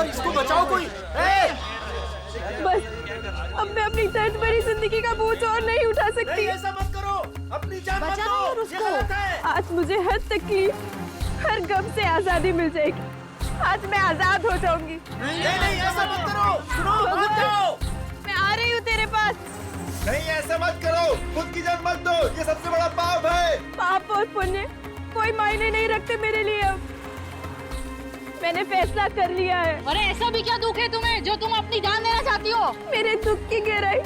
Sir, इसको बचाओ कोई। बस अब मैं अपनी दर्द भरी जिंदगी का बोझ और नहीं उठा सकती। ऐसा मत करो, अपनी जान मत दो, ये गलत है। आज मुझे हर तकलीफ, हर गम से आजादी मिल जाएगी। आज मैं आजाद हो जाऊंगी। नहीं, ऐसा मत करो। सुनो, रुक जाओ। मैं आ रही हूँ तेरे पास। नहीं, ऐसा मत करो, खुद की जान मत दो, ये सबसे बड़ा पाप है। पाप और पुण्य कोई मायने नहीं रखते मेरे लिए। अब मैंने फैसला कर लिया है। अरे ऐसा भी क्या दुख है तुम्हें जो तुम अपनी जान देना चाहती हो? मेरे दुख की गहराई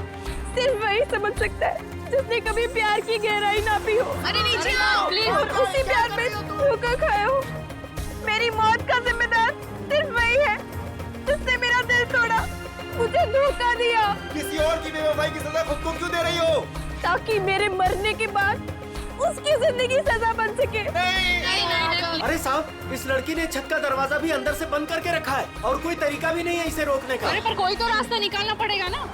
सिर्फ वही समझ सकता है जिसने कभी प्यार की गहराई ना पी हो। अरे नीचे आओ प्लीज। और उसी प्यार में धोखा खाया हो। मेरी मौत का जिम्मेदार सिर्फ वही है जिसने मेरा दिल तोड़ा, मुझे धोखा दिया। किसी और की बेवफाई की सजा खुद को क्यों दे रही हो? ताकि मेरे मरने के बाद उसकी जिंदगी सजा बन सके। नहीं। अरे साहब, इस लड़की ने छत का दरवाजा भी अंदर से बंद करके रखा है और कोई तरीका भी नहीं है इसे रोकने का। अरे पर कोई तो रास्ता निकालना पड़ेगा ना।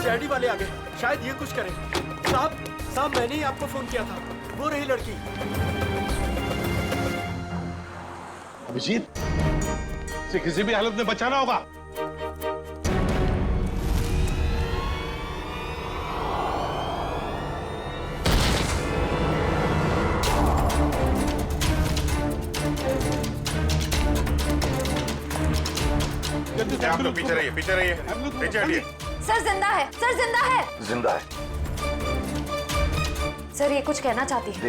सीआईडी वाले आ गए, शायद ये कुछ करें। साहब मैंने ही आपको फोन किया था, वो रही लड़की। अभिजीत, इसे किसी भी हालत में बचाना होगा। आप लोग पीछे रहिए, पीछे हटिए। सर जिंदा है, सर जिंदा है। जिंदा है। सर ये कुछ कहना चाहती है।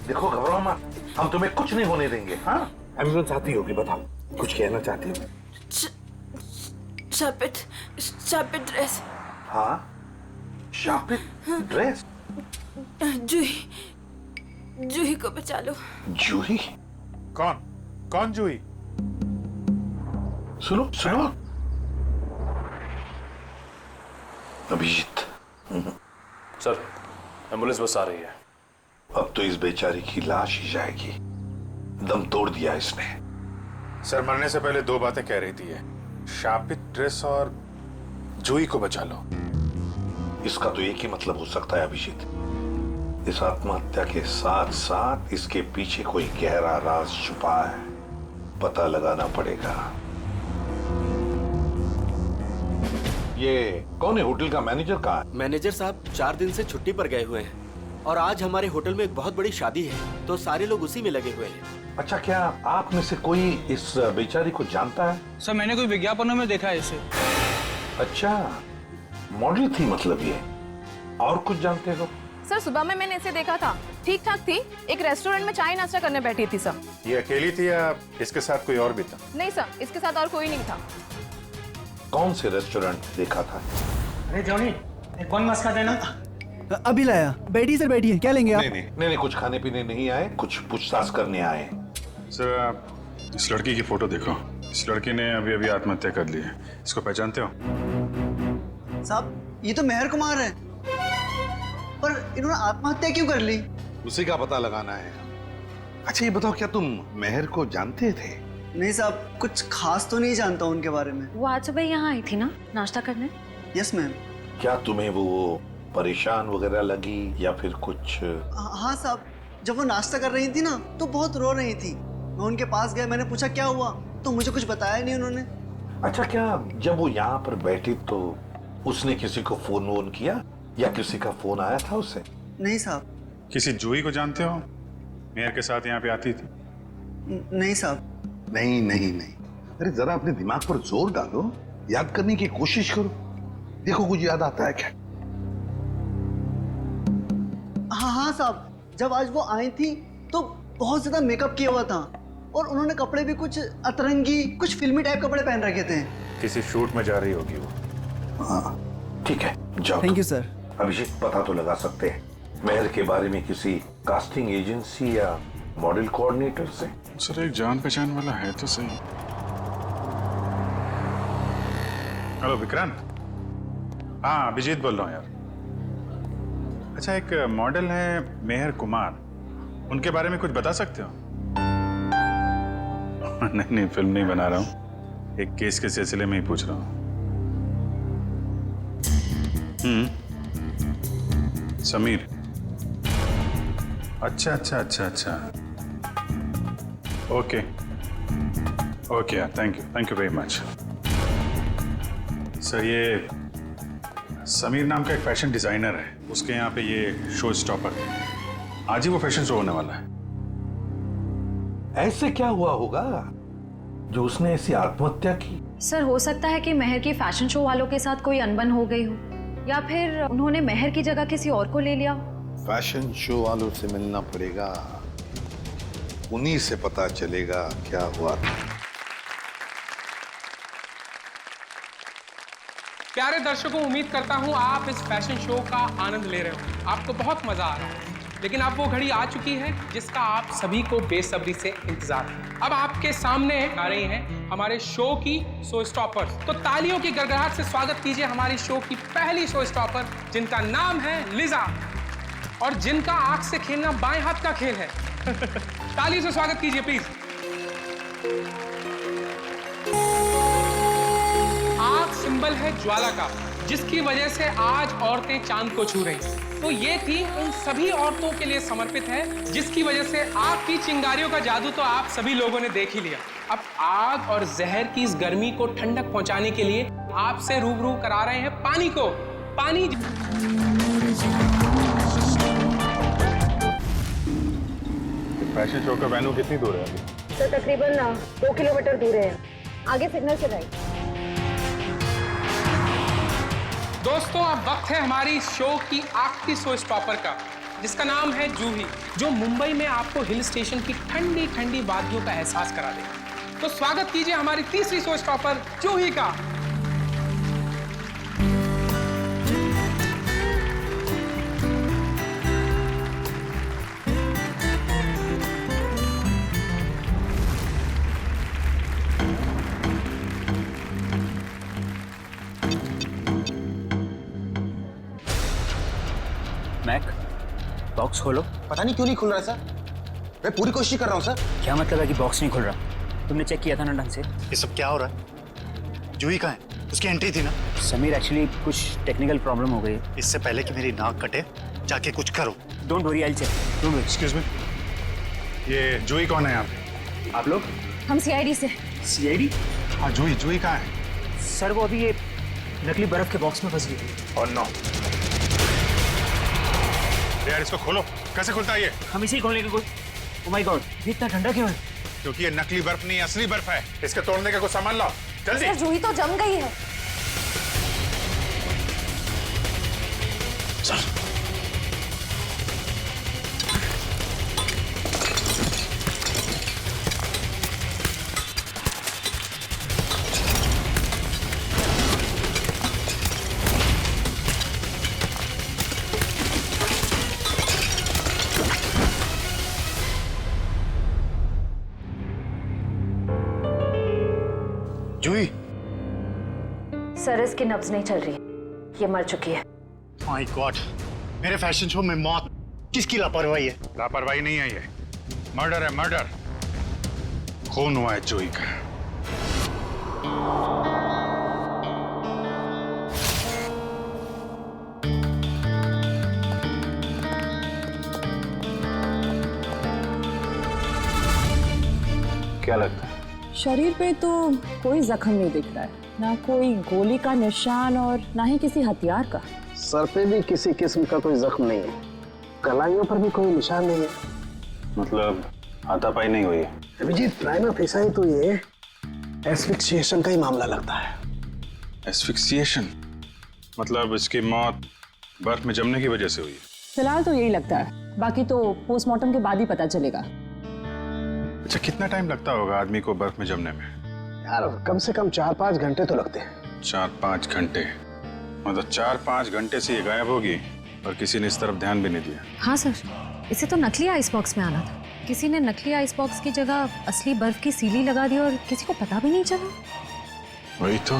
देखो घबराओ मत, हम तुम्हें कुछ नहीं होने देंगे। हाँ, एम्बुलेंस आती होगी, बताओ कुछ कहना चाहती हो? शापित ड्रेस। हाँ, शापित ड्रेस। जूही को बचा लो। जूही? कौन जूही? सुनो अभिजीत। सर, एम्बुलेंस बस आ रही है। अब तो इस बेचारी की लाश ही जाएगी, दम तोड़ दिया इसने। सर, मरने से पहले दो बातें कह रही थी ये, शापित ड्रेस और जूही को बचा लो। इसका तो एक ही मतलब हो सकता है अभिजीत, इस आत्महत्या के साथ साथ इसके पीछे कोई गहरा राज छुपा है, पता लगाना पड़ेगा। ये कौन है? होटल का मैनेजर कहाँ है? मैनेजर साहब 4 दिन से छुट्टी पर गए हुए हैं और आज हमारे होटल में एक बहुत बड़ी शादी है, तो सारे लोग उसी में लगे हुए हैं। अच्छा, क्या आप में से कोई इस बेचारी को जानता है? सर मैंने कोई विज्ञापनों में देखा है इसे। अच्छा, मॉडल थी मतलब ये। और कुछ जानते हो? सर सुबह में मैंने इसे देखा था, ठीक ठाक थी। एक रेस्टोरेंट में चाय नाश्ता करने बैठी थी सर। ये अकेली थी या इसके साथ कोई और भी था? नहीं सर, इसके साथ और कोई नहीं था। कौन से रेस्टोरेंट देखा था? अरे जॉनी, कौन मस्का देना? अभी लाया। बैठिए सर, बैठिए। क्या लेंगे आप? नहीं, कुछ खाने पीने नहीं आए, कुछ पूछताछ करने आए। सर, आप इस लड़की की फोटो देखो। इस लड़की ने अभी आत्महत्या कर ली है। इसको पहचानते हो? साहब ये तो मेहर कुमार है, पर इन्होंने आत्महत्या क्यों कर ली? उसी का पता लगाना है। अच्छा ये बताओ, क्या तुम मेहर को जानते थे? नहीं साहब, कुछ खास तो नहीं जानता उनके बारे में। वो आज सुबह यहाँ आई थी ना नाश्ता करने? Yes ma'am. क्या तुम्हें वो परेशान वगैरह लगी या फिर कुछ? हाँ साहब, जब वो नाश्ता कर रही थी ना तो बहुत रो रही थी। मैं उनके पास गया, मैंने पूछा क्या हुआ, तो मुझे कुछ बताया नहीं उन्होंने। अच्छा, क्या जब वो यहाँ पर बैठी तो उसने किसी को फोन वोन किया या किसी का फोन आया था उसे? नहीं साहब। किसी जूही को जानते हो? मेयर के साथ यहाँ पे आती थी? नहीं साहब। नहीं। अरे जरा अपने दिमाग पर जोर डालो, याद करने की कोशिश करो, देखो कुछ याद आता है क्या? हाँ साहब, जब आज वो आई थी तो बहुत ज्यादा मेकअप किया हुआ था और उन्होंने कपड़े भी कुछ अतरंगी, कुछ फिल्मी टाइप कपड़े पहन रखे थे। किसी शूट में जा रही होगी वो। हाँ ठीक है, जाओ। Thank you sir. अभिषेक, पता तो लगा सकते हैं मेहर के बारे में किसी कास्टिंग एजेंसी या मॉडल कोऑर्डिनेटर से? सर एक जान पहचान वाला है तो सही। हेलो विक्रांत। हाँ अभिजीत बोल रहा हूँ यार। अच्छा, एक मॉडल है मेहर कुमार, उनके बारे में कुछ बता सकते हो? नहीं फिल्म नहीं बना रहा हूँ, एक केस के सिलसिले में ही पूछ रहा हूँ। समीर। अच्छा अच्छा अच्छा अच्छा। ओके ओके यार, thank you very much. Sir ये समीर नाम का एक फैशन डिजाइनर है, उसके यहाँ पे ये शो स्टॉपर है। आज ही वो फैशन शो होने वाला है। ऐसे क्या हुआ होगा जो उसने ऐसी आत्महत्या की? सर हो सकता है कि महर की फैशन शो वालों के साथ कोई अनबन हो गई हो, या फिर उन्होंने महर की जगह किसी और को ले लिया हो। फैशन शो वालों से मिलना पड़ेगा, उन्हीं से पता चलेगा क्या हुआ था। प्यारे दर्शकों, उम्मीद करता हूं आप इस फैशन शो का आनंद ले रहे हो, आपको बहुत मजा आ रहा है। लेकिन अब वो घड़ी आ चुकी है जिसका आप सभी को बेसब्री से इंतजार है। अब आपके सामने आ रही हैं हमारे शो की शो स्टॉपर्स। तो तालियों की गड़गड़ाहट से स्वागत कीजिए हमारी शो की पहली शो स्टॉपर, जिनका नाम है लिजा और जिनका आंख से खेलना बाएं हाथ का खेल है। तालियों से स्वागत कीजिए प्लीज। आग सिंबल है ज्वाला का, जिसकी वजह से आज औरतें चांद को छू रही हैं। तो ये थी उन सभी औरतों के लिए समर्पित है जिसकी वजह से आग की चिंगारियों का जादू तो आप सभी लोगों ने देख ही लिया। अब आग और जहर की इस गर्मी को ठंडक पहुंचाने के लिए आपसे रूबरू करा रहे हैं पानी को। पानी फैशन शो का वेन्यू कितनी दूर है अभी? तो तकरीबन 2 किलोमीटर दूर है, आगे सिग्नल से राइट। दोस्तों, अब वक्त है हमारी शो की आखिरी शो स्टॉपर का, जिसका नाम है जूही, जो मुंबई में आपको हिल स्टेशन की ठंडी ठंडी वादियों का एहसास करा देगा। तो स्वागत कीजिए हमारी तीसरी शो स्टॉपर जूही का। मैक, बॉक्स खोलो। पता नहीं क्यों नहीं खुल रहा सर, मैं पूरी कोशिश कर रहा हूँ सर। क्या मतलब है कि बॉक्स नहीं खुल रहा? तुमने चेक किया था ना ढंग से? ये सब क्या हो रहा है? जूही कहाँ है? उसकी एंट्री थी ना। समीर, एक्चुअली कुछ टेक्निकल प्रॉब्लम हो गई है। इससे पहले कि मेरी नाक कटे जाके कुछ करो। Don't worry, I will check. Don't worry. Excuse me, ये जूही कौन है यहाँ पे? आप लोग? हम सीआईडी से। सीआईडी? हाँ, जूही कहाँ है? सर वो अभी ये नकली बर्फ के बॉक्स में फंस गई थी। और नो यार, इसको खोलो। कैसे खुलता है ये? हम इसी खोलने की कोई। ओह माय गॉड, ये इतना ठंडा क्यों है? क्योंकि ये नकली बर्फ नहीं, असली बर्फ है। इसके तोड़ने का कुछ सामान लाओ जल्दी। सर जूही तो जम गई है। सर जूही, सर इसकी नब्ज नहीं चल रही, ये मर चुकी है। माय गॉड, मेरे फैशन शो में मौत। किसकी लापरवाही है? लापरवाही नहीं है, ये मर्डर है, मर्डर। खून हुआ है जूही का। क्या लगता है? शरीर पे तो कोई जख्म नहीं दिख रहा है, ना कोई गोली का निशान और ना ही किसी हथियार का। सर पे भी किसी किस्म का कोई जख्म नहीं है, कलाइयों पर भी कोई निशान नहीं है। मतलब हाथापाई नहीं हुई है? अभिजीत, प्राइमा फेसाई तो ये एस्फिक्सिएशन का ही मामला लगता है। एस्फिक्सिएशन? मतलब इसकी मौत बर्फ में जमने की वजह से हुई है? फिलहाल तो यही लगता है, बाकी तो पोस्टमार्टम के बाद ही पता चलेगा। अच्छा, कितना टाइम लगता होगा आदमी को बर्फ में जमने में? यार कम से कम 4-5 घंटे तो लगते हैं। 4-5 घंटे? मतलब 4-5 घंटे से ये गायब होगी और किसी ने इस तरफ ध्यान भी नहीं दिया। हाँ सर, इसे तो नकली आइस बॉक्स में आना था। किसी ने नकली आइस बॉक्स की जगह असली बर्फ की सीली लगा दी और किसी को पता भी नहीं चला। वही तो।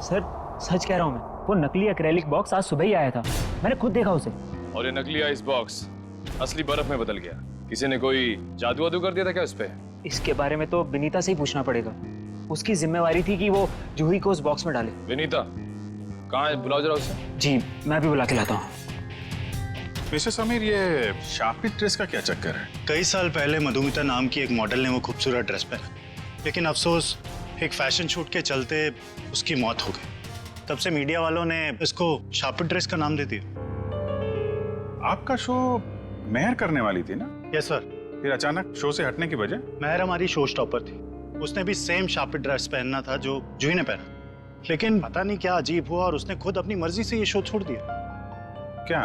सर सच कह रहा हूँ मैं, वो नकली एक्रेलिक बॉक्स आज सुबह ही आया था, मैंने खुद देखा उसे। और ये नकली आइस बॉक्स असली बर्फ में बदल गया। किसी ने कोई जादू वादू कर दिया था क्या उस पे? इसके बारे में तो विनीता से ही पूछना पड़ेगा। उसकी जिम्मेवारी थी कि वो जूही को उस बॉक्स में डाले। विनीता? कहाँ है? बुलाओ जरा उसे। जी मैं भी बुला के लाता हूँ। मिस्टर समीर, ये शापित ड्रेस का क्या चक्कर है? कई साल पहले मधुमिता नाम की एक मॉडल ने वो खूबसूरत ड्रेस पहना, लेकिन अफसोस एक फैशन शूट के चलते उसकी मौत हो गई। तब से मीडिया वालों ने इसको शापित ड्रेस का नाम दे दिया। आपका शो मेहर करने वाली थी ना? Yes sir. फिर अचानक शो से हटने की वजह? मेहर हमारी शो स्टॉपर थी। उसने भी सेम शापित ड्रेस पहनना था जो जूही ने पहना, लेकिन पता नहीं क्या अजीब हुआ और उसने खुद अपनी मर्जी से ये शो छोड़ दिया। क्या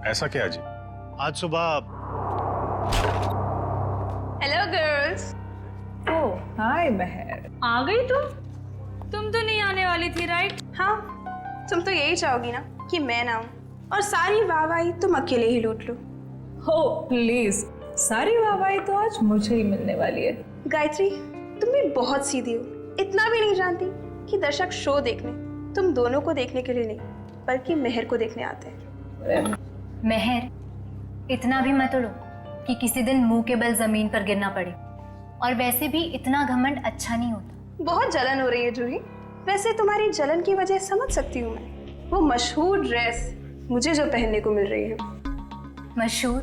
ऐसा क्या अजीब? आज सुबह। Hello girls. ओह हाय महर, आ गई तुम तो नहीं आने वाली थी राइट? हाँ, तुम तो यही चाहोगी ना कि मैं ना आऊं और सारी वाहवाही तुम अकेले ही लूट लो। हो प्लीज, सारी वाहवाही तो आज मुझे ही मिलने वाली है। गायत्री, तुम भी बहुत सीधी हो। इतना भी नहीं जानती कि दर्शक शो देखने तुम दोनों को देखने के लिए नहीं बल्कि मेहर को देखने आते हैं। मेहर, इतना भी मत उड़ो कि किसी दिन मुंह के बल जमीन पर गिरना पड़े। और वैसे भी इतना घमंड अच्छा नहीं होता। बहुत जलन हो रही है जूही। वैसे तुम्हारी जलन की वजह समझ सकती हूँ मैं। वो मशहूर ड्रेस मुझे जो पहनने को मिल रही है। मशहूर?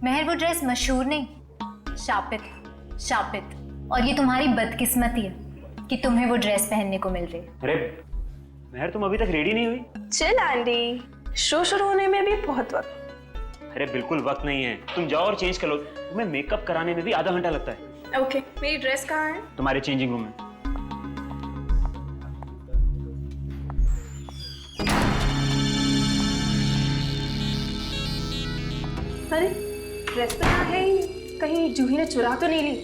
मेहर, वो ड्रेस मशहूर नहीं, शापित शापित। और ये तुम्हारी बदकिस्मती है कि तुम्हें वो ड्रेस पहनने को मिल रही है। अरे मेहर, तुम अभी तक रेडी नहीं हुई? चल आंटी, शो शुरू होने में भी बहुत वक्त। अरे बिल्कुल वक्त नहीं है, तुम जाओ और चेंज कर लो। तुम्हें मेकअप कराने में भी आधा घंटा लगता है। ओके, मेरी ड्रेस कहाँ है? तुम्हारे चेंजिंग रूम में। अरे ड्रेस तो यहाँ है ही नहीं। कहीं जूही ने चुरा तो नहीं ली?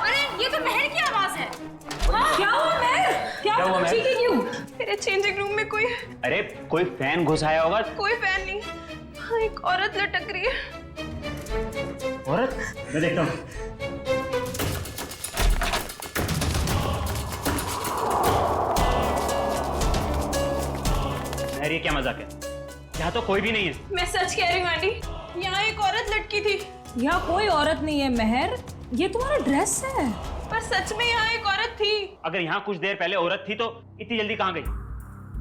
अरे ये तो मेहर की आवाज है। क्या हुआ महर? क्या हुआ महर? चीखी क्यों? मेरे चेंजिंग रूम में कोई अरे कोई फैन घुस आया होगा। कोई फैन नहीं, हाँ, एक औरत लटक रही है। औरत? मैं देखता हूँ। मेहर, ये क्या मजाक है? यहाँ तो कोई भी नहीं है। मैं सच कह रही हूँ आंटी, यहाँ एक औरत लटकी थी। यहाँ कोई औरत नहीं है महर, ये तुम्हारा ड्रेस है। पर सच में यहाँ एक औरत थी। अगर यहाँ कुछ देर पहले औरत थी तो इतनी जल्दी कहाँ गई?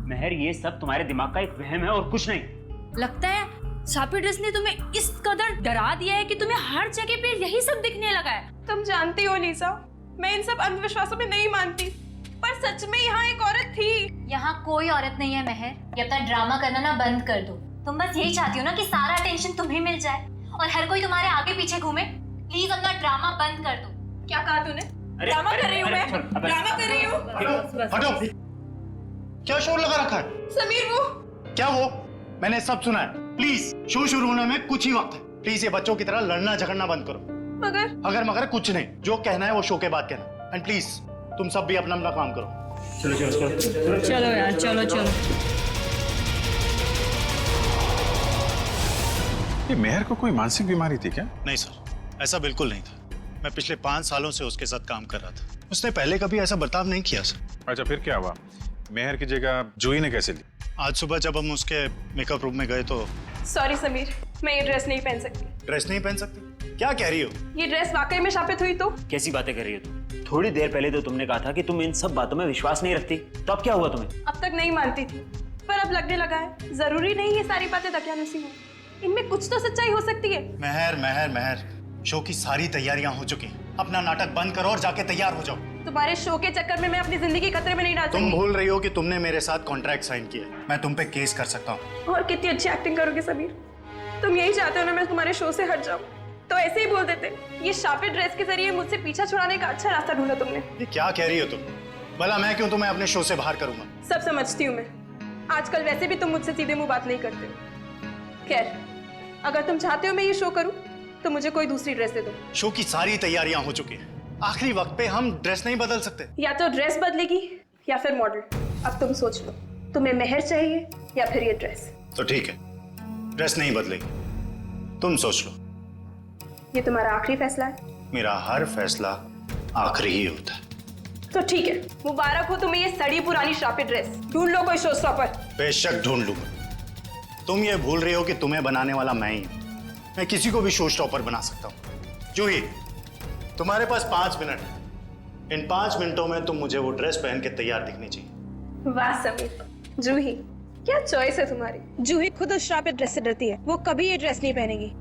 मेहर, ये सब तुम्हारे दिमाग का एक वहम है और कुछ नहीं। लगता है शापित ड्रेस ने तुम्हें इस कदर डरा दिया है कि तुम्हें हर जगह पे यही सब दिखने लगा है। तुम जानती हो लीसा, मैं इन सब अंधविश्वासों में नहीं मानती, पर सच में यहाँ एक औरत थी। यहाँ कोई औरत नहीं है मेहर, ये अपना ड्रामा करना ना बंद कर दो। तुम बस यही चाहती हो ना कि सारा अटेंशन तुम्हें मिल जाए और हर कोई तुम्हारे आगे पीछे घूमे। प्लीज अपना ड्रामा बंद कर दो। क्या कहा तूने? ड्रामा कर रही हूँ मैं, ड्रामा कर रही हूँ। हटो, क्या शोर लगा रखा है? समीर, वो क्या वो? मैंने सब सुना है। प्लीज, शो शुरू होने में कुछ ही वक्त है। प्लीज ये बच्चों की तरह लड़ना झगड़ना बंद करो। मगर मगर कुछ नहीं, जो कहना है वो शो के बाद कहना। एंड प्लीज तुम सब भी अपना अपना काम करो। चलो चलो चलो चलो यार, चलो चलो। ये मेहर को कोई मानसिक बीमारी थी क्या? नहीं सर, ऐसा बिल्कुल नहीं था। मैं पिछले 5 सालों से उसके साथ काम कर रहा था। उसने पहले कभी ऐसा बर्ताव नहीं किया सर। अच्छा, फिर क्या हुआ? मेहर की जगह जूही ने कैसे ली? आज सुबह जब हम उसके मेकअप रूम में गए तो। सॉरी समीर, मैं ये ड्रेस नहीं पहन सकती। ड्रेस नहीं पहन सकती? क्या कह रही हो? ये ड्रेस वाकई में शापित हुई तो? कैसी बातें कर रही हो तुम? थोड़ी देर पहले तो तुमने कहा था कि तुम इन सब बातों में विश्वास नहीं रखती, तो अब क्या हुआ तुम्हें? अब तक नहीं मानती थी, पर अब लगने लगा है जरूरी नहीं ये सारी बातें दकियानुसी हो। इनमें कुछ तो सच्चाई हो सकती है। मेहर मेहर मेहर, शो की सारी तैयारियां हो चुकी हैं। अपना नाटक बंद करो और जाके तैयार हो जाओ। तुम्हारे शो के चक्कर में मैं अपनी जिंदगी खतरे में नहीं डाल सकती। तुम भूल रही हो कि तुमने मेरे साथ कॉन्ट्रैक्ट साइन किया है। मैं तुम पे केस कर सकता हूँ। और कितनी अच्छी एक्टिंग करोगे समीर। तुम यही चाहते हो ना मैं तुम्हारे शो से हट जाऊं, तो ऐसे ही बोल देते। ये शापित ड्रेस के जरिए मुझसे पीछा छुड़ाने का अच्छा रास्ता ढूंढा तुमने। ये क्या कह रही हो तुम? भला मैं क्यों तुम्हें अपने शो से बाहर करूंगा? सब समझती हूँ मैं। आजकल वैसे भी तुम मुझसे सीधे मुंह बात नहीं करते हो। खैर, अगर तुम चाहते हो मैं ये शो करूं, तो मुझे कोई दूसरी ड्रेस दे दो। शो की सारी तैयारियां हो चुकी हैं। आखिरी वक्त पे हम ड्रेस नहीं बदल सकते। या तो ड्रेस बदलेगी या फिर मॉडल। अब तुम सोच लो, तुम्हें मेहर चाहिए या फिर ये ड्रेस? तो ठीक है, ड्रेस नहीं बदलेगी। तुम सोच लो। ये तुम्हारा आखिरी फैसला है? मेरा हर फैसला आखिरी ही होता है। तो ठीक है, मुबारक हो तुम्हें ये सड़ी पुरानी शापित ड्रेस। ढूंढ लो कोई शो स्टॉपर। बेशक ढूंढ लूंगा। तुम ये भूल रही हो कि तुम्हें बनाने वाला मैं ही हूं। मैं किसी को भी शो स्टॉपर बना सकता हूं। जूही, तुम्हारे पास 5 मिनट है। इन 5 मिनटों में तुम मुझे वो ड्रेस पहन के तैयार दिखनी चाहिए। वाह समीर, जूही क्या चॉइस है तुम्हारी। जूही खुद उस श्रापित ड्रेस से डरती है, वो कभी ये ड्रेस नहीं पहनेगी।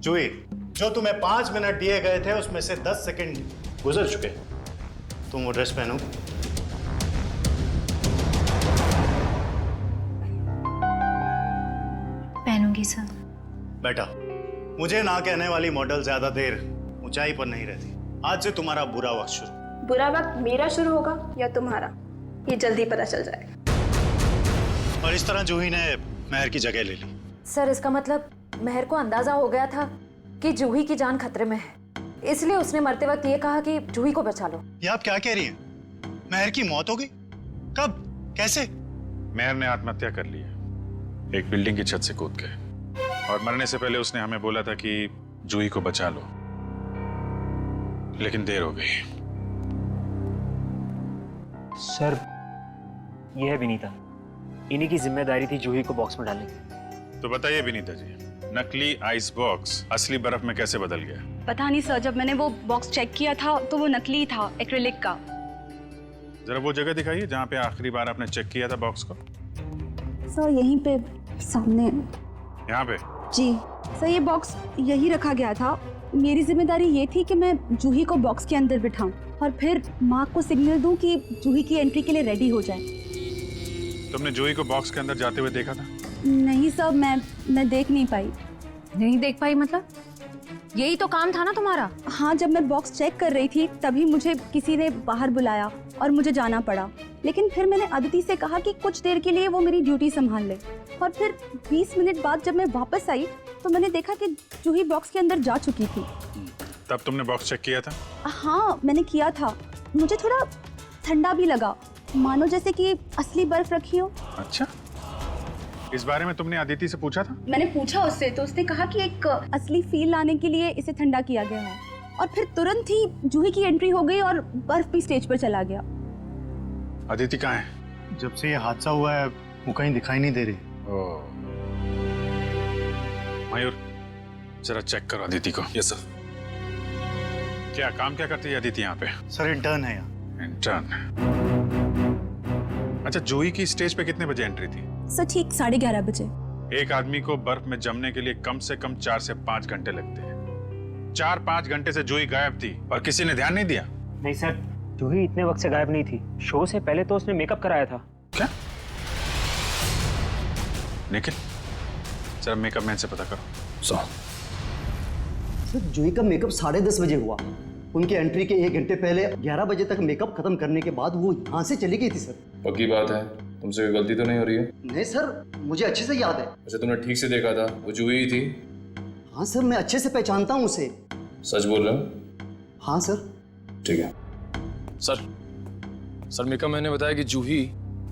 जूही, जो तुम्हें 5 मिनट दिए गए थे उसमें से 10 सेकंड गुजर चुके। तुम वो ड्रेस पहनो। पहनूंगी सर। बेटा, मुझे ना कहने वाली मॉडल ज्यादा देर ऊंचाई पर नहीं रहती। आज से तुम्हारा बुरा वक्त शुरू। बुरा वक्त मेरा शुरू होगा या तुम्हारा, ये जल्दी पता चल जाएगा। और इस तरह जूही ने महर की जगह ले ली। सर इसका मतलब महर को अंदाजा हो गया था कि जूही की जान खतरे में है, इसलिए उसने मरते वक्त ये कहा कि जूही को बचा लो। ये आप क्या कह रही हैं? महर की मौत हो गई? कब? कैसे? महर ने आत्महत्या कर ली है, एक बिल्डिंग की छत से कूद के। और मरने से पहले उसने हमें बोला था कि जूही को बचा लो, लेकिन देर हो गई। सर, ये है विनीता। इन्हीं की जिम्मेदारी थी जूही को बॉक्स में डालने की। तो बताइए विनीता जी, नकली आइस बॉक्स असली बर्फ में कैसे बदल गया? पता नहीं सर, जब मैंने वो बॉक्स चेक किया था तो वो नकली था, एक्रिलिक का। जरा वो जगह दिखाइए जहाँ पे आखिरी बार आपने चेक किया था बॉक्स को। सर यहीं पे सामने। यहाँ पे? जी सर, ये बॉक्स यही रखा गया था। मेरी जिम्मेदारी ये थी कि मैं जूही को बॉक्स के अंदर बिठाऊं और फिर माँ को सिग्नल दूं कि जूही की एंट्री के लिए रेडी हो जाए। तुमने जूही को बॉक्स के अंदर जाते हुए देखा था? नहीं सर, मैं देख नहीं पाई। नहीं देख पाई मतलब? यही तो काम था ना तुम्हारा। हाँ, जब मैं बॉक्स चेक कर रही थी तभी मुझे किसी ने बाहर बुलाया और मुझे जाना पड़ा। लेकिन फिर मैंने अदिति से कहा कि कुछ देर के लिए वो मेरी ड्यूटी संभाल ले। और फिर 20 मिनट बाद जब मैं वापस आई तो मैंने देखा कि जूही बॉक्स के अंदर जा चुकी थी। तब तुमने बॉक्स चेक किया था? हाँ, मैंने किया था। मुझे थोड़ा ठंडा भी लगा, मानो जैसे कि असली बर्फ रखी हो। अच्छा, इस बारे में तुमने अदिति से पूछा था? मैंने पूछा उससे तो उसने कहा कि एक असली फील लाने के लिए इसे ठंडा किया गया है। और फिर तुरंत ही जूही की एंट्री हो गई और बर्फ भी स्टेज पर चला गया। अदिति कहाँ है? जब से ये हादसा हुआ है वो कहीं दिखाई नहीं दे रही। मयूर, जरा चेक करो अदिति को। Yes sir. क्या काम क्या करती है अदिति यहाँ पे? सर इंटर्न है यहाँ। इंटर्न? अच्छा, जूही की स्टेज पे कितने बजे एंट्री थी? सर ठीक 11:30 बजे। एक आदमी को बर्फ में जमने के लिए कम से कम 4 से 5 घंटे लगते हैं। 4-5 घंटे से जूही गायब थी और किसी ने ध्यान नहीं दिया। नहीं सर, जूही इतने वक्त से गायब नहीं थी। शो से पहले तो उसने मेकअप कराया था। क्या? निखिल, जरा मेकअप मैन से पता करो। सर जूही का मेकअप 10:30 बजे हुआ। उनके एंट्री के 1 घंटे पहले 11 बजे तक मेकअप खत्म करने के बाद वो यहाँ से चली गई थी सर। पक्की बात है? तुमसे कोई गलती तो नहीं हो रही है? नहीं सर, मुझे अच्छे से याद है। अच्छा, तुमने ठीक से देखा था वो जूही ही थी? हाँ सर, मैं अच्छे से पहचानता हूँ उसे। सच बोल रहे हो? हाँ सर। ठीक है सर, मेकअप मैंने बताया कि जूही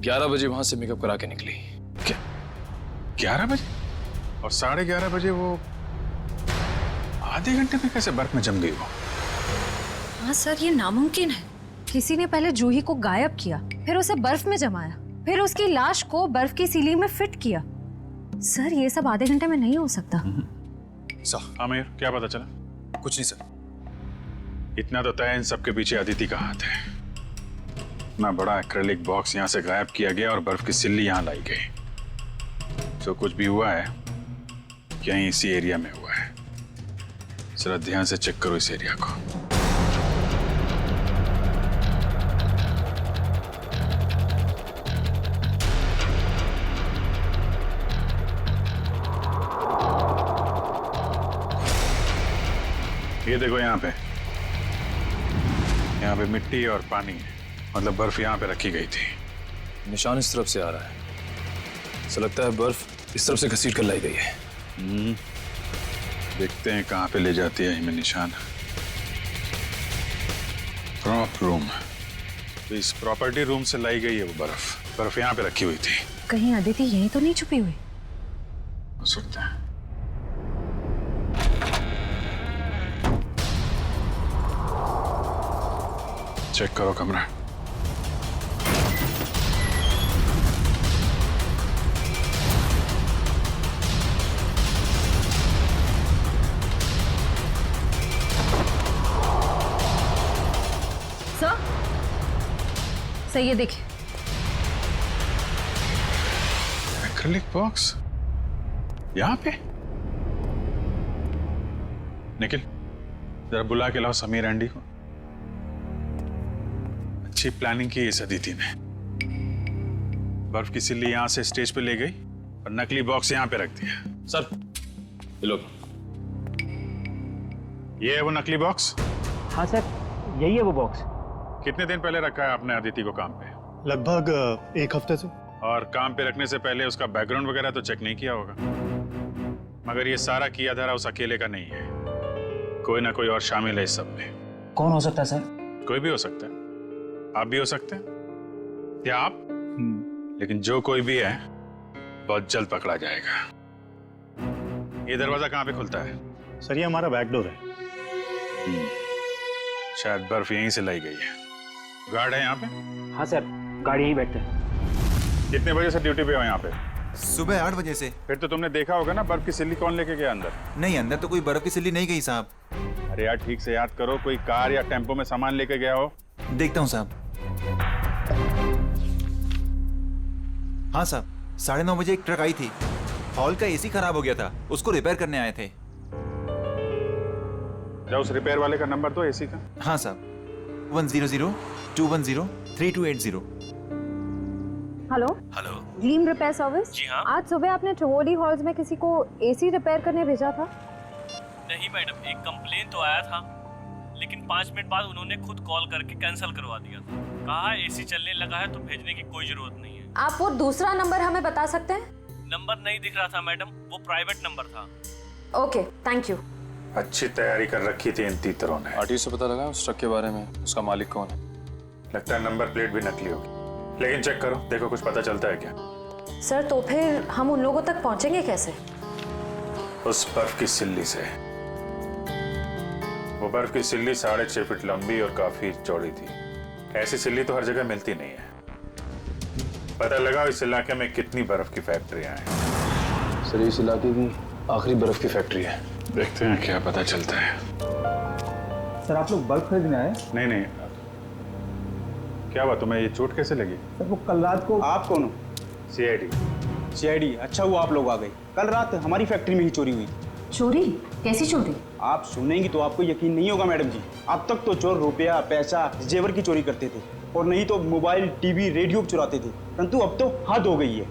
11 बजे वहां से मेकअप करा के निकली। क्या 11 बजे? और 11:30 बजे वो आधे घंटे में कैसे बर्फ में जम गई वो? हाँ सर, ये नामुमकिन है। किसी ने पहले जूही को गायब किया, फिर उसे बर्फ में जमाया, फिर उसकी लाश को बर्फ की सीलिंग में फिट किया। सर ये सब आधे घंटे में नहीं हो सकता। आमिर, क्या पता चला? कुछ नहीं सर। इतना तो तय है इन सबके पीछे अदिति का हाथ है। इतना बड़ा एक्रेलिक बॉक्स यहाँ से गायब किया गया और बर्फ की सिल्ली यहाँ लाई गई। जो कुछ भी हुआ है यहीं इसी एरिया में हुआ है। जरा ध्यान से चेक करो इस एरिया को। ये देखो, यहाँ पे मिट्टी और पानी है, मतलब बर्फ यहाँ पे रखी गई थी। निशान इस तरफ से आ रहा है, ऐसा लगता है बर्फ इस तरफ से घसीट कर लाई गई है। देखते हैं कहाँ पे ले जाती है हमें निशान। प्रॉप रूम, तो इस प्रॉपर्टी रूम से लाई गई है वो बर्फ यहाँ पे रखी हुई थी। कहीं अदिति यहीं तो नहीं छुपी हुई? हो सकता है। चेक करो कमरा। सर ये देखिए। एक्रिलिक बॉक्स यहाँ पे। निखिल जरा बुला के लाओ समीर एंडी को। अच्छी प्लानिंग की इस अदिति ने। बर्फ की सिल्ली यहां से स्टेज पे ले गई और नकली बॉक्स यहां पे रख दिया। सर लो, ये है वो नकली बॉक्स? हाँ सर, यही है वो बॉक्स। कितने दिन पहले रखा है आपने अदिति को काम पे? लगभग 1 हफ्ते से। और काम पे रखने से पहले उसका बैकग्राउंड वगैरह तो चेक नहीं किया होगा? मगर ये सारा किया धरा उस अकेले का नहीं है, कोई ना कोई और शामिल है इस सब में। कौन हो सकता है सर? कोई भी हो सकता है, आप भी हो सकते हैं, या आप। लेकिन जो कोई भी है बहुत जल्द पकड़ा जाएगा। ये दरवाजा कहाँ पे खुलता है? सर ये हमारा बैक डोर है। शायद बर्फ यहीं से लाई गई है। गार्ड है यहाँ पे? हाँ सर, गाड़ी यहीं बैठते हैं। कितने बजे से ड्यूटी पे हो यहाँ पे? सुबह 8 बजे से। फिर तो तुमने देखा होगा ना बर्फ की सिल्ली कौन लेके गया अंदर? नहीं, अंदर तो कोई बर्फ की सिल्ली नहीं गई साहब। अरे यार ठीक से याद करो, कोई कार या टेम्पो में सामान लेके गया हो? देखता हूँ साहब। हाँ साहब, 9:30 बजे एक ट्रक आई थी। हॉल का एसी खराब हो गया था, उसको रिपेयर करने आए थे। जाओ उस रिपेयर वाले का नंबर दो एसी का। हाँ साहब, 100-210-3280। Hello hello, dream repair service. जी हाँ। आज सुबह आपने टिवोली हॉल्स में किसी को एसी रिपेयर करने भेजा था? नहीं मैडम, एक कंप्लेन तो आया था, लेकिन 5 मिनट बाद उन्होंने खुद कॉल करके कैंसिल करवा दिया था। कहा एसी चलने लगा है तो भेजने की कोई जरूरत नहीं है। आप वो दूसरा नंबर हमें बता सकते हैं? नंबर नहीं दिख रहा था मैडम, वो प्राइवेट नंबर था। Okay, thank you. अच्छी तैयारी कर रखी थी इन तीतरों ने। आरटीओ से पता लगा उस ट्रक के बारे में, उसका मालिक कौन है? लगता है नंबर प्लेट भी नकली होगी, लेकिन चेक करो, देखो कुछ पता चलता है क्या? सर तो फिर हम उन लोगों तक पहुंचेंगे कैसे? उस बर्फ की सिल्ली से। वो बर्फ की सिल्ली 6.5 फीट लंबी और काफी चौड़ी थी। ऐसी सिल्ली तो हर जगह मिलती नहीं है। पता लगा इस इलाके में कितनी बर्फ की फैक्ट्रियां हैं। सर इस इलाके की आखिरी बर्फ की फैक्ट्री है। देखते हैं क्या पता चलता है। सर आप लोग बल्ब खरीदने आए? नहीं, क्या हुआ तुम्हें? ये चोट कैसे लगी? सर वो कल रात को। आप कौन हो? सीआईडी। अच्छा हुआ आप लोग आ गए। कल रात हमारी फैक्ट्री में ही चोरी हुई। चोरी? कैसी चोरी? आप सुनेंगी तो आपको यकीन नहीं होगा मैडम जी। अब तक तो चोर रुपया, पैसा, जेवर की चोरी करते थे, और नहीं तो मोबाइल, टीवी, रेडियो चुराते थे। परंतु अब तो हद हो गई है,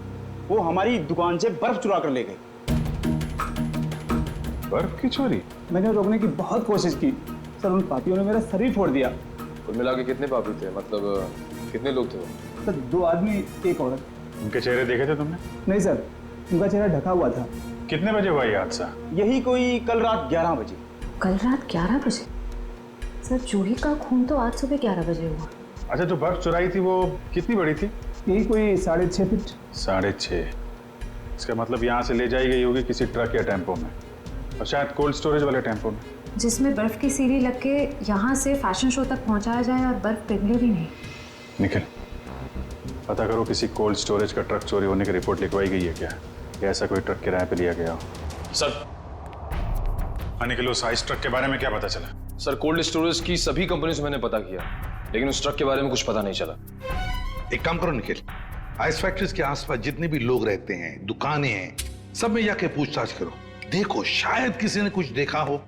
वो हमारी दुकान से बर्फ चुरा कर ले गए। बर्फ की चोरी? मैंने रोकने की बहुत कोशिश की सर, उन पापियों ने मेरा शरीर फोड़ दिया। कुल मिला के कितने पापी थे? मतलब कितने लोग थे वो? सर 2 आदमी, 1 औरत। उनके चेहरे देखे थे तुमने? नहीं सर, उनका चेहरा ढका हुआ था। कितने बजे हुआ ये हादसा? यही कोई कल रात 11 बजे। कल रात 11 बजे? सर जूही का खून तो आज सुबह 11 बजे हुआ। अच्छा, जो बर्फ चुराई थी वो कितनी बड़ी थी? यही कोई 6.5 फीट। 6.5? इसका मतलब यहाँ से ले जाई गई होगी किसी ट्रक या टेम्पो में, और शायद कोल्ड स्टोरेज वाले टेम्पो में, जिसमें बर्फ की सीढ़ी लग के यहाँ से फैशन शो तक पहुँचाया जाए और बर्फ पिघले भी नहीं। निखिल, पता करो किसी कोल्ड स्टोरेज का ट्रक चोरी होने की रिपोर्ट लिखवाई गई है क्या? या ऐसा कोई ट्रक किराए पे लिया गया हो? सर। हाँ निखिल, उस आइस ट्रक के बारे में क्या पता चला? सर कोल्ड स्टोरेज की सभी कंपनियों से मैंने पता किया, लेकिन उस ट्रक के बारे में कुछ पता नहीं चला। एक काम करो निखिल, आइस फैक्ट्रीज के आसपास जितने भी लोग रहते हैं, दुकानें हैं, सब में जाके पूछताछ करो। देखो शायद किसी ने कुछ देखा हो।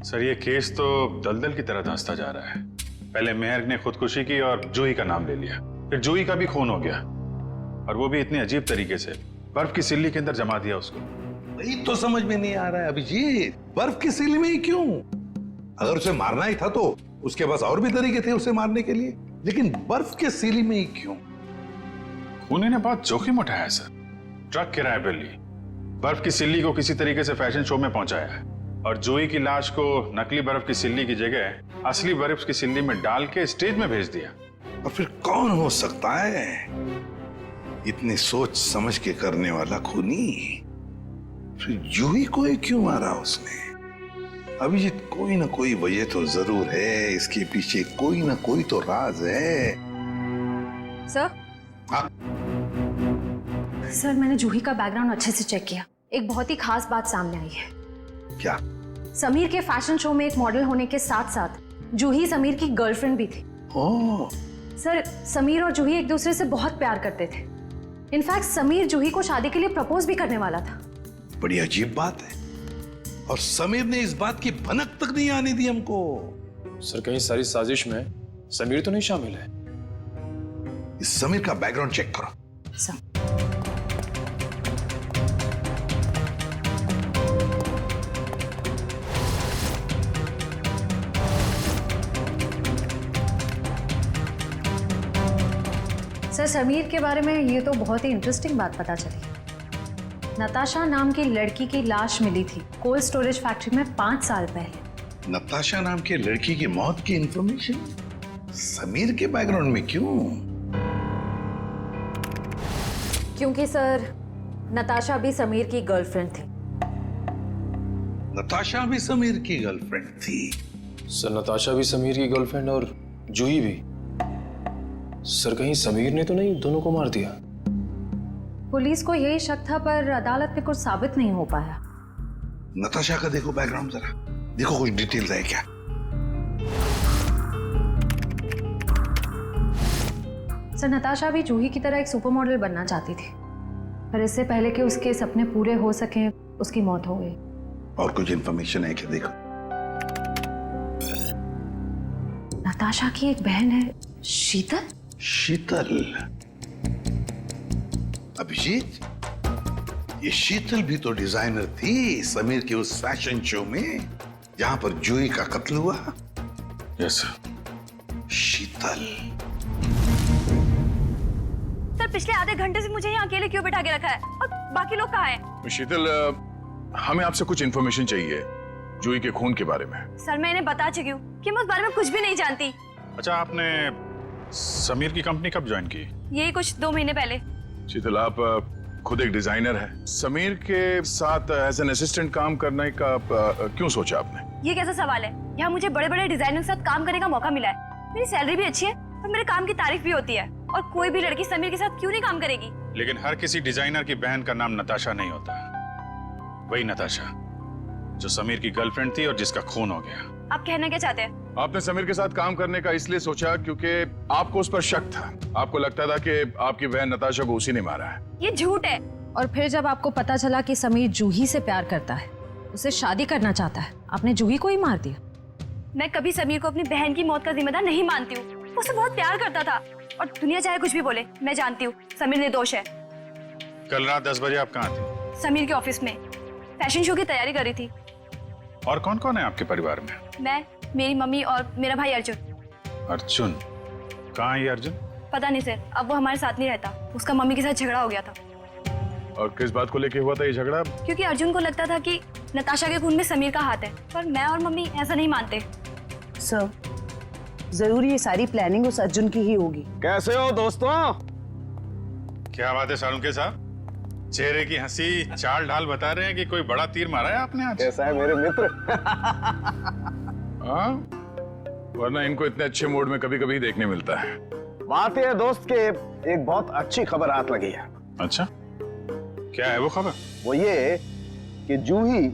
सर ये केस तो दलदल की तरह धंसता जा रहा है। पहले मेहर ने खुदकुशी की और जूही का नाम ले लिया, फिर जूही का भी खून हो गया, और वो भी इतनी अजीब तरीके से। बर्फ की सिल्ली के अंदर जमा दिया उसको। वही तो समझ में नहीं आ रहा है अभिजीत, बर्फ की सिल्ली में ही क्यों? अगर उसे मारना ही था तो उसके पास और भी तरीके थे उसे मारने के लिए, लेकिन बर्फ के सिल्ली में ही क्यों? खूनी ने बहुत जोखिम उठाया सर। ट्रक किराए पर ली, बर्फ की सिल्ली को किसी तरीके से फैशन शो में पहुंचाया, और जूही की लाश को नकली बर्फ की सिल्ली की जगह असली बर्फ की सिल्ली में डाल के स्टेज में भेज दिया। और फिर कौन हो सकता है इतनी सोच समझ के करने वाला खूनी? फिर जूही को ही क्यों मारा उसने? अभिजीत, कोई ना कोई वजह तो जरूर है, इसके पीछे कोई ना कोई तो राज है। सर? हाँ? सर मैंने जूही का बैकग्राउंड अच्छे से चेक किया, एक बहुत ही खास बात सामने आई है। क्या? समीर के फैशन शो में एक मॉडल होने के साथ साथ जूही समीर की गर्लफ्रेंड भी थी। ओह। सर समीर और जूही एक दूसरे से बहुत प्यार करते थे। इनफैक्ट समीर जूही को शादी के लिए प्रपोज भी करने वाला था। बड़ी अजीब बात है, और समीर ने इस बात की भनक तक नहीं आने दी हमको। सर कहीं सारी साजिश में समीर तो नहीं शामिल है? इस समीर का बैकग्राउंड चेक करो। सर समीर के बारे में ये तो बहुत ही इंटरेस्टिंग बात पता चली। नताशा नाम की लड़की की लाश मिली थी कोल्ड स्टोरेज फैक्ट्री में 5 साल पहले। नताशा नाम के लड़की की मौत की इंफॉर्मेशन समीर के बैकग्राउंड में क्यों? क्योंकि सर नताशा भी समीर की गर्लफ्रेंड थी। नताशा भी समीर की गर्लफ्रेंड थी? सर नताशा भी समीर की गर्लफ्रेंड और जूही भी। सर कहीं समीर ने तो नहीं दोनों को मार दिया? पुलिस को यही शक था पर अदालत में कुछ साबित नहीं हो पाया। नताशा का देखो बैकग्राउंड जरा, देखो कुछ डिटेल है क्या? सर नताशा भी जूही की तरह एक सुपर मॉडल बनना चाहती थी, पर इससे पहले कि उसके सपने पूरे हो सकें उसकी मौत हो गई। और कुछ इंफॉर्मेशन है क्या? देखो नताशा की एक बहन है शीतल। शीतल? अभिजीत, ये शीतल भी तो डिजाइनर थी समीर के उस फैशन शो में जहां पर जूही का कत्ल हुआ। यस शीतल। सर पिछले आधे घंटे से मुझे यहाँ अकेले क्यों बिठा के रखा है और बाकी लोग कहाँ हैं? शीतल, हमें आपसे कुछ इन्फॉर्मेशन चाहिए जूही के खून के बारे में। सर मैं इन्हें बता चुकी हूँ कि मैं उस बारे में कुछ भी नहीं जानती। अच्छा, आपने समीर की कंपनी कब ज्वाइन की? यही कुछ 2 महीने पहले। शीतल, आप खुद एक डिजाइनर है, समीर के साथ एज एन असिस्टेंट काम करने का क्यों सोचा आपने? ये कैसा सवाल है? यहाँ मुझे बड़े बड़े डिजाइनर के साथ काम करने का मौका मिला है, मेरी सैलरी भी अच्छी है और मेरे काम की तारीफ भी होती है, और कोई भी लड़की समीर के साथ क्यों नहीं काम करेगी? लेकिन हर किसी डिजाइनर की बहन का नाम नताशा नहीं होता। वही नताशा जो समीर की गर्लफ्रेंड थी और जिसका खून हो गया। आप कहना क्या चाहते हैं? आपने समीर के साथ काम करने का इसलिए सोचा क्योंकि आपको उस पर शक था। आपको लगता था कि आपकी बहन नताशा को उसी ने मारा है। ये झूठ है। और फिर जब आपको पता चला कि समीर जूही से प्यार करता है, उससे शादी करना चाहता है, आपने जूही को ही मार दिया। मैं कभी समीर को अपनी बहन की मौत का जिम्मेदार नहीं मानती हूँ। वो उससे बहुत प्यार करता था, और दुनिया चाहे कुछ भी बोले, मैं जानती हूँ समीर निर्दोष है। कल रात 10 बजे आप कहाँ थे? समीर के ऑफिस में फैशन शो की तैयारी कर रही थी। और कौन कौन है आपके परिवार में? मैं, मेरी मम्मी और मेरा भाई अर्जुन। अर्जुन? कहाँ है ये अर्जुन? पता नहीं सर, अब वो हमारे साथ नहीं रहता। उसका मम्मी के साथ झगड़ा हो गया था। और किस बात को लेके हुआ था ये झगड़ा? क्योंकि अर्जुन को लगता था कि नताशा के खून में समीर का हाथ है, पर मैं और मम्मी ऐसा नहीं मानते। सर जरूर ये सारी प्लानिंग उस अर्जुन की ही होगी। कैसे हो दोस्तों? क्या बात है सालुंके साहब, चेहरे की हंसी चाल ढाल बता रहे हैं कि कोई बड़ा तीर मारा है आपने आज। कैसा है मेरे मित्र? हाँ, वरना इनको इतने अच्छे मूड में कभी कभी देखने मिलता है। बात यह है दोस्त के एक बहुत अच्छी खबर हाथ लगी है। अच्छा, क्या है वो खबर? वो ये कि जूही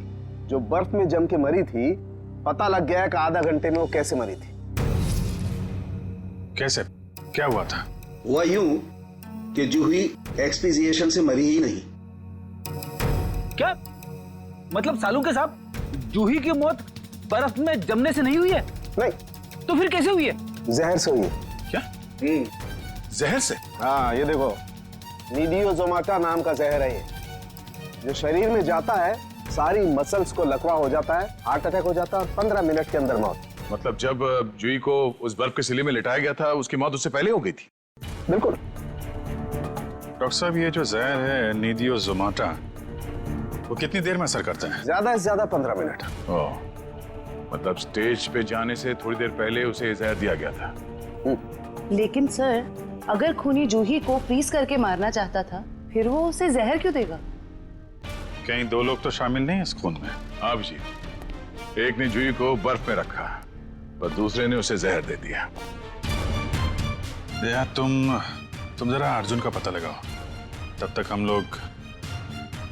जो बर्फ में जम के मरी थी, पता लग गया कि आधा घंटे में वो कैसे मरी थी। कैसे? क्या हुआ था? हुआ यूं कि जूही एक्सपीजिएशन से मरी ही नहीं। क्या मतलब सालुंके साहब, जूही की मौत बर्फ में जमने से नहीं हुई है? नहीं। तो फिर कैसे हुई है? जहर से हुई है। क्या? जहर से? हाँ, ये देखो, नीडियोजोमाटा नाम का जहर है ये, जो शरीर में जाता है सारी मसल्स को लकवा हो जाता है, हार्ट अटैक हो जाता है और 15 मिनट के अंदर मौत। मतलब जब जूही को उस बर्फ के सिले में लिटाया गया था, उसकी मौत उससे पहले हो गई थी? बिल्कुल। डॉक्टर साहब, ये जो जहर है नीडियोजोमाटा, वो कितनी देर में असर करता है? ज्यादा से ज्यादा 15 मिनट। ओह, मतलब स्टेज पे जाने से थोड़ी देर पहले उसे जहर दिया गया था। लेकिन सर, अगर खूनी जूही को फ्रीज करके मारना चाहता था, फिर वो उसे जहर क्यों देगा? कहीं 2 लोग तो शामिल नहीं है इस खून में? आप जी, एक ने जूही को बर्फ में रखा और दूसरे ने उसे जहर दे दिया। यार तुम जरा अर्जुन का पता लगाओ, तब तक हम लोग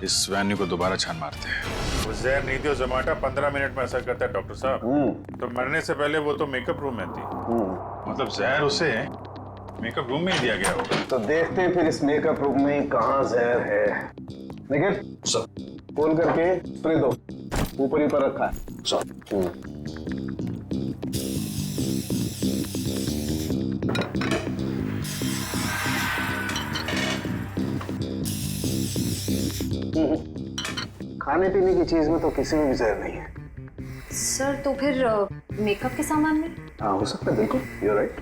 इस वेन्यू को दोबारा छान मारते हैं। वो जहर नीडियोजोमाटा 15 मिनट में असर करता है डॉक्टर साहब। तो मरने से पहले वो तो मेकअप रूम में थी। मतलब जहर उसे मेकअप रूम में ही दिया गया होगा। तो देखते हैं फिर इस मेकअप रूम में कहाँ जहर है। लेकिन सर खोल करके स्प्रे दो, ऊपर ही पर रखा है। खाने पीने की चीज में तो किसी में भी जहर नहीं है। सर तो फिर मेकअप के सामान में? हाँ हो सकता है, बिल्कुल यू राइट।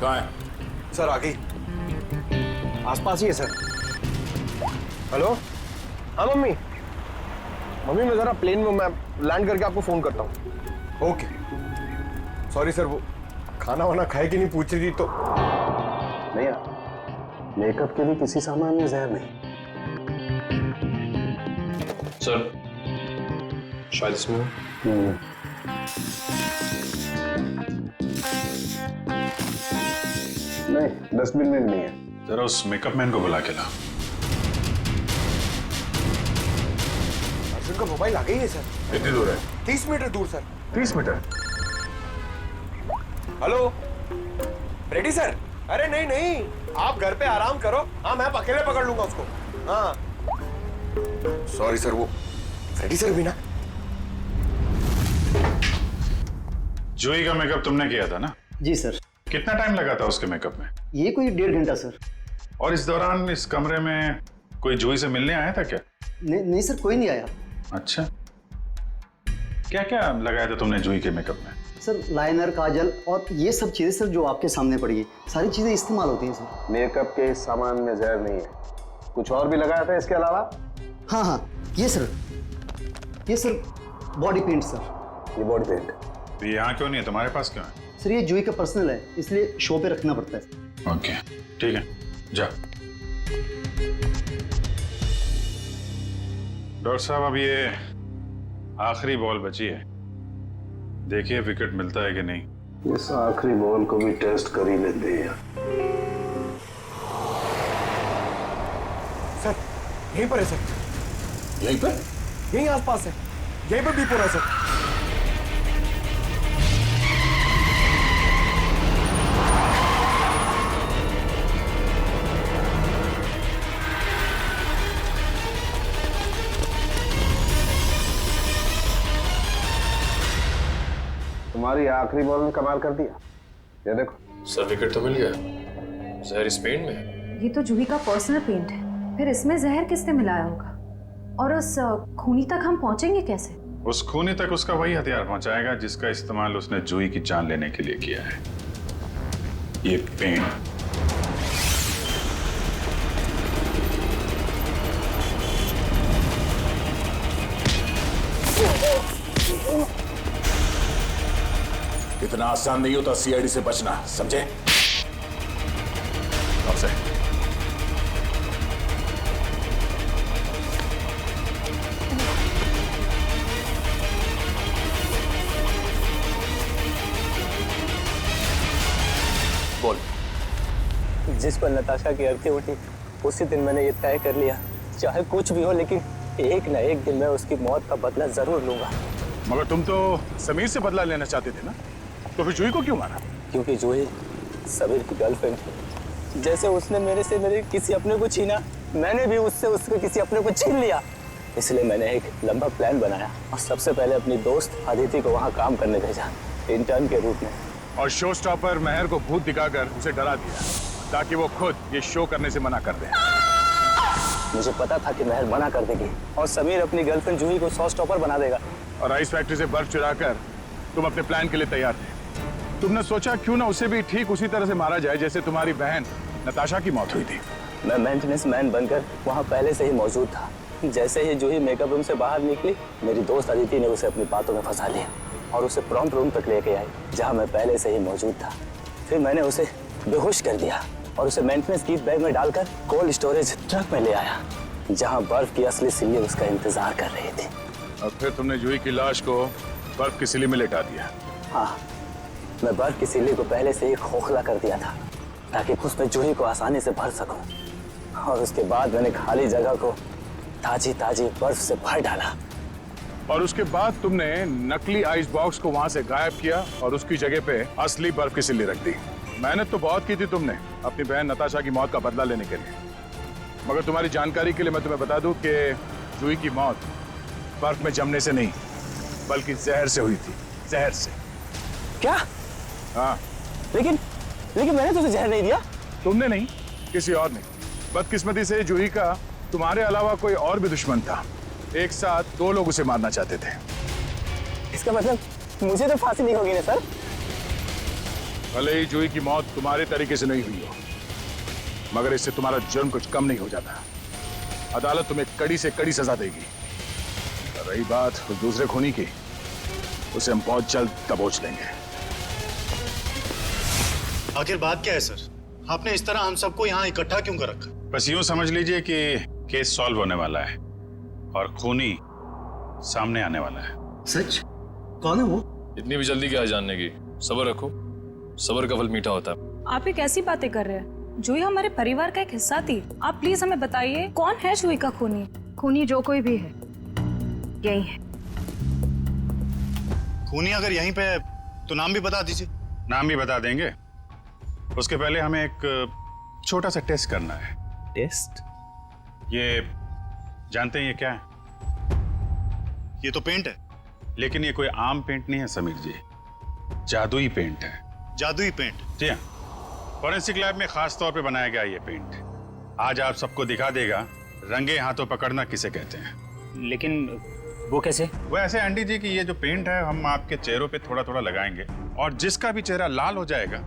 कहाँ है? सर आ गई, आसपास ही है सर। हेलो, हाँ मम्मी। मम्मी मैं जरा प्लेन में मैं लैंड करके आपको फोन करता हूँ। ओके। सॉरी सर, वो खाना वाना खाए कि नहीं पूछ रही थी तो। नहीं यार, मेकअप के लिए किसी सामान में जहर नहीं। सर शायद इसमें नहीं, डस्टबिन में नहीं है। जरा उस मेकअप मैन को बुला के ला। अर्जुन का मोबाइल आ गई है सर। कितनी दूर है? 30 मीटर दूर sir. 30 meter? Hello ready sir? अरे नहीं नहीं, आप घर पे आराम करो। हाँ मैं अकेले पकड़ लूंगा उसको। हाँ सॉरी सर, वो फ्रेडी सर भी ना। जूही का मेकअप तुमने किया था ना? जी सर। कितना टाइम लगा था उसके मेकअप में? ये कोई 1.5 घंटा सर। और इस दौरान इस कमरे में कोई जूही से मिलने आया था क्या? नहीं सर, कोई नहीं आया। अच्छा, क्या क्या लगाया था तुमने जूही के मेकअप में? सर लाइनर, काजल और ये सब चीजें सर जो आपके सामने पड़ी है, सारी चीजें इस्तेमाल होती हैं सर। मेकअप के इस सामान में जहर नहीं है। कुछ और भी लगाया था इसके अलावा? हाँ, ये सर बॉडी पेंट सर। ये बॉडी पेंट तो ये यहाँ क्यों नहीं है, तुम्हारे पास क्यों है? सर ये जूही का पर्सनल है, इसलिए शो पे रखना पड़ता है। ओके ठीक है, जा। डॉक्टर साहब, अब ये आखिरी बॉल बची है, देखिए विकेट मिलता है कि नहीं। इस आखिरी बॉल को भी टेस्ट कर ही लेते हैं। सर यहीं पर है सर। यहीं पर? यहीं आसपास है, यहीं पर बीप हो रहा है सर। तुम्हारी आखिरी बॉल में कमाल कर दिया। ये देखो सर, विकेट तो मिल गया। जहर इस पेंट में? ये तो जूही का पर्सनल पेंट है, फिर इसमें जहर किसने मिलाया होगा? और उस खूनी तक हम पहुंचेंगे कैसे? उस खूनी तक उसका वही हथियार पहुंचाएगा जिसका इस्तेमाल उसने जूही की जान लेने के लिए किया है, ये पेंट। इतना आसान नहीं होता सीआईडी से बचना, समझे? आपसे बोल। जिस पर नताशा की अर्थी उठी उसी दिन मैंने ये तय कर लिया, चाहे कुछ भी हो लेकिन एक न एक दिन मैं उसकी मौत का बदला जरूर लूंगा। मगर तुम तो समीर से बदला लेना चाहते थे ना, तो फिर जूही को क्यों मारा? क्योंकि जूही समीर की गर्लफ्रेंड थी। जैसे उसने मेरे से मेरे किसी अपने को छीना, मैंने भी उससे उसके किसी अपने को छीन लिया। इसलिए मैंने एक लंबा प्लान बनाया और सबसे पहले अपनी दोस्त अदिति को वहाँ काम करने भेजा, इंटर्न के रूप में। और शो स्टॉपर महर को भूत दिखाकर उसे डरा दिया ताकि वो खुद ये शो करने से मना कर दे। मुझे पता था कि महर मना कर देगी और समीर अपनी गर्लफ्रेंड जूही को शो स्टॉपर बना देगा। और आइस फैक्ट्री से बर्फ चुराकर तुम अपने प्लान के लिए तैयार थे। तुमने सोचा क्यों ना उसे भी ठीक उसी तरह से मारा जाए जैसे तुम्हारी बहन नताशा की मौत हुई थी। मैं मेंटेनेंस मैन बनकर वहाँ पहले से ही मौजूद था। जैसे ही जूही मेकअप रूम से बाहर निकली, मेरी दोस्त अदिति ने उसे अपनी बातों में फंसा लिया और उसे प्रॉम्प्ट रूम तक लेके आई जहाँ मैं पहले से ही मौजूद था। फिर मैंने उसे बेहोश कर दिया और उसे मेंटेनेंस गिफ्ट बैग में डालकर कोल्ड स्टोरेज ट्रक में ले आया जहाँ बर्फ की असली सिल्ली उसका इंतजार कर रही थी। और फिर तुमने जूही की लाश को बर्फ की सिल्ली में लेटा दिया। हाँ, मैं बर्फ की सिल्ली को पहले से ही खोखला कर दिया था ताकि उसमें जूही को आसानी से भर सकूं। और उसके बाद मैंने खाली जगह को ताजी ताजी बर्फ से भर डाला और उसके बाद तुमने नकली आइस बॉक्स को वहां से गायब किया और उसकी जगह पे असली बर्फ की सिल्ली रख दी। मेहनत तो बहुत की थी तुमने अपनी बहन नताशा की मौत का बदला लेने के लिए, मगर तुम्हारी जानकारी के लिए मैं तुम्हें बता दूं कि जूही की मौत बर्फ में जमने से नहीं बल्कि जहर से हुई थी। जहर से। क्या? हाँ। लेकिन मैंने तुझे जहर नहीं दिया। तुमने नहीं, किसी और ने। बदकिस्मती से जूही का तुम्हारे अलावा कोई और भी दुश्मन था। एक साथ 2 लोग उसे मारना चाहते थे। इसका मतलब मुझे तो फांसी नहीं होगी ना सर? भले ही जूही की मौत तुम्हारे तरीके से नहीं हुई हो, मगर इससे तुम्हारा जुर्म कुछ कम नहीं हो जाता। अदालत तुम्हें कड़ी से कड़ी सजा देगी। रही बात उस दूसरे खूनी की, उसे हम बहुत जल्द दबोच लेंगे। आखिर बात क्या है सर? आपने इस तरह हम सबको यहाँ इकट्ठा क्यों कर रखा? बस यूं समझ लीजिए कि केस सॉल्व होने वाला है और खूनी सामने आने वाला है। सच? कौन है वो? इतनी भी जल्दी क्या है जानने की? सब्र रखो, सब्र का फल मीठा होता है। आप ये कैसी बातें कर रहे हैं? जूही हमारे परिवार का एक हिस्सा थी। आप प्लीज हमें बताइए कौन है जूही का खूनी? खूनी जो कोई भी है, यही है। खूनी अगर यहीं पे है तो नाम भी बता दीजिए। नाम भी बता देंगे, उसके पहले हमें एक छोटा सा टेस्ट करना है। टेस्ट? ये जानते हैं ये क्या है? ये तो पेंट है। लेकिन ये कोई आम पेंट नहीं है समीर जी, जादुई पेंट है। जादुई पेंट? जी हाँ, फॉरेंसिक लैब में खास तौर पे बनाया गया ये पेंट। आज आप सबको दिखा देगा रंगे हाथों पकड़ना किसे कहते हैं। लेकिन वो कैसे? वो ऐसे आंटी जी कि ये जो पेंट है हम आपके चेहरों पे थोड़ा थोड़ा लगाएंगे और जिसका भी चेहरा लाल हो जाएगा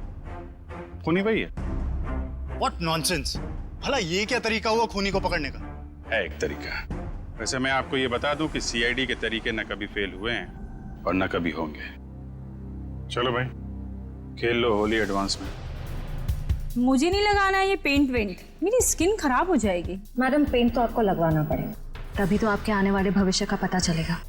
खूनी वही है। What nonsense! भला ये क्या तरीका हुआ खूनी को पकड़ने का? है एक तरीका। वैसे मैं आपको ये बता दूं कि सीआईडी के तरीके न कभी फेल हुए हैं और न कभी होंगे। चलो भाई खेल लो होली एडवांस में। मुझे नहीं लगाना है ये पेंट वेंट, मेरी स्किन खराब हो जाएगी। मैडम पेंट तो आपको लगवाना पड़ेगा, तभी तो आपके आने वाले भविष्य का पता चलेगा।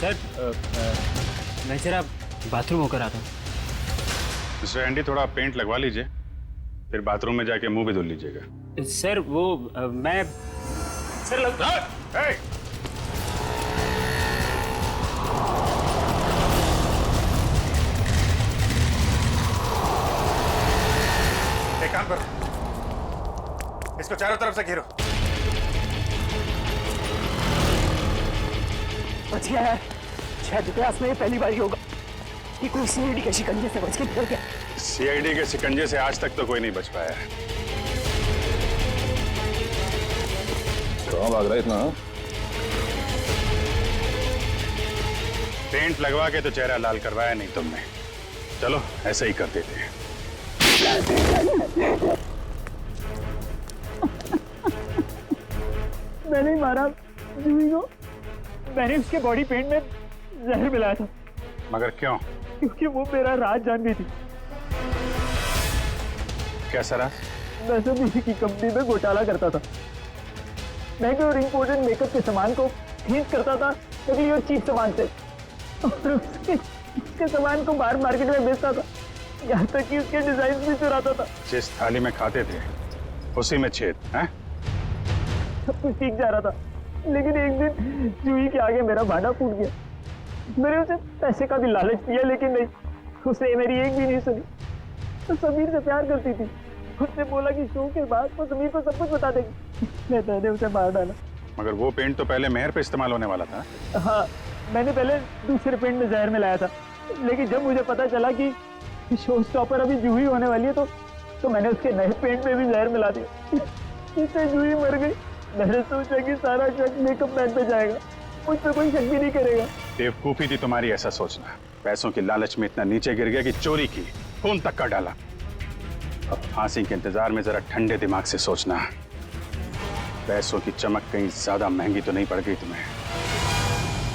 सर मैं जरा बाथरूम होकर आता हूँ। मिस्टर एंडी थोड़ा पेंट लगवा लीजिए, फिर बाथरूम में जाके मुंह भी धुल लीजिएगा। सर वो मैं सर एक काम करो, इसको चारों तरफ से घेरो। बचिया है, शायद इतिहास में ये पहली बार ही होगा कि कोई सीआईडी के शिकंजे से बच के निकल गया। सीआईडी के शिकंजे से आज तक तो कोई नहीं बच पाया है। कहाँ भाग रहा है इतना? पेंट लगवा के तो चेहरा लाल करवाया नहीं तुमने। चलो ऐसे ही कर देते हैं। मैंने मारा जूही को, मैंने उसके बॉडी पेंट में जहर मिलाया था। मगर क्यों? क्योंकि वो मेरा राज जान गई थी। कैसा राज? मैं सब इसी की कंपनी में घोटाला करता था। महंगे और इम्पोर्टेंट मेकअप के सामान को खरीद करता था नकली और चीप सामान से, और उसके सामान को बाहर मार्केट में बेचता था, यहाँ तक कि उसके डिजाइन भी चुराता था। जिस थाली में खाते थे उसी में छेद है? सब कुछ ठीक जा रहा था, लेकिन एक दिन जूही के आगे मेरा भांडा फूट गया। मैंने उसे पैसे का भी लालच दिया, लेकिन नहीं, उसने मेरी एक भी नहीं सुनी। तो समीर से प्यार करती थी, उसने बोला कि शो के बाद वो समीर को सब कुछ बता देगी। मैंने उसे मार डाला। मगर वो पेंट तो पहले मेहर पे इस्तेमाल होने वाला था। हाँ, मैंने पहले दूसरे पेंट में जहर मिलाया था, लेकिन जब मुझे पता चला कि शो स्टॉपर अभी जूही होने वाली है तो मैंने उसके नए पेंट में भी जहर मिला दिया। इससे जूही मर गई। मैंने सोचा कि सारा शक मेकअप मैन पे जाएगा, मुझ पर कोई शक भी नहीं करेगा। बेवकूफी थी तुम्हारी ऐसा सोचना। पैसों की लालच में इतना नीचे गिर गया कि चोरी की, खून तक का डाला। अब फांसी के इंतजार में जरा ठंडे दिमाग से सोचना, पैसों की चमक कहीं ज्यादा महंगी तो नहीं पड़ गई तुम्हें।